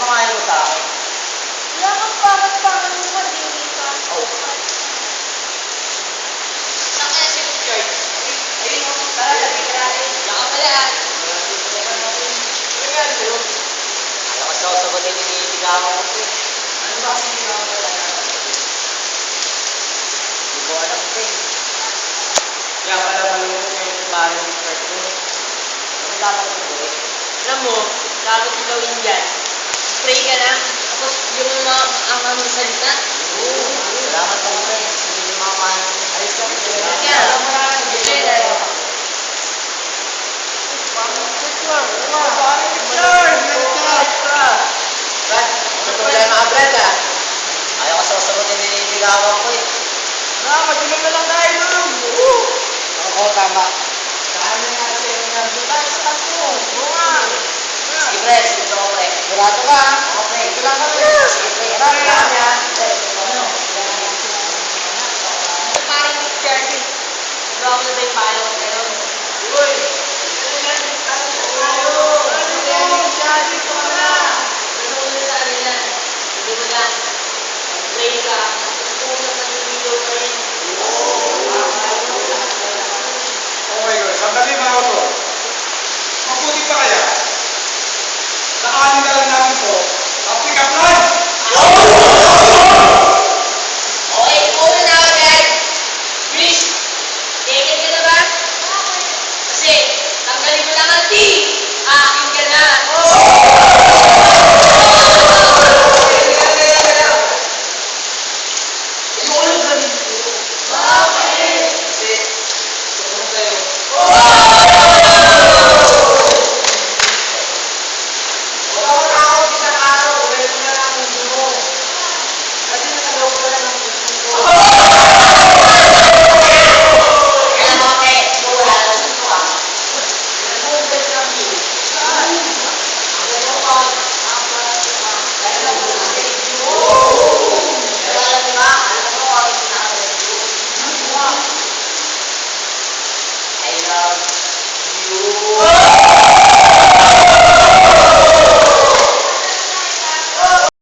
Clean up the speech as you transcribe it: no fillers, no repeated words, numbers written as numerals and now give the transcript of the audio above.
mga ayaw mo sa akin? Wala kang pangat-pangat mo madini ka. Oh. Saan kaya si Richard? Ayun mo, tara, lagi ka natin. Diyan ka pala. Ano yan, bro? Ayaw kasi ako sagutin ni Ligawan ko eh. Ano ba kasi hindi ako wala na? Hindi ko alam ko eh. Kaya pala malungkot ngayon yung bahay ng Richard ko. Ano dapat ko gawin? Alam mo, dapat gawin dyan. Spray ka lang, tapos yung mga ang salita. Oo. Salamat po ko eh. Hindi yung mga paano. Ayos ka. Kaya, alam mo na, spray na. Brad, ano problema ka Brad ah? Ayaw kasi ako sagutin ni Ligawan ko eh. Matulog na lang tayo doon. Oo, tama. Dami nga kasi yung nagbukas sa takbo. Oo nga. Sige pre, sige ko pre. Sigurado ka ah. Oo pre. Ito lang kami. Sige pre. Salamat niya. Ano? Parang Richard. Ano ako na ba yung palo ko pero? Uy! Oh my God, sandali mga auto. Mabuti pa kaya? Naanin na lang natin to sa pick-up line! Okay, una na ako dyan. Wish, taken ka na ba? Kasi, tanggalin mo lang ang T. Akin ka na. Ayoko lang ganun ko. Bakit? Kasi, tulong sa'yo. Huwag ako takot isang araw. Uwi mo na lang ang mundo mo. Kasi natagaw ko lang ang gusto ko. Kaya mga pre, wala na sa ito ah. Nag-uubad lang yun. Ang ganda ko dahil lang po sa review. Pero alam mo ba, alam mo kung ano pinaka-review? I love you.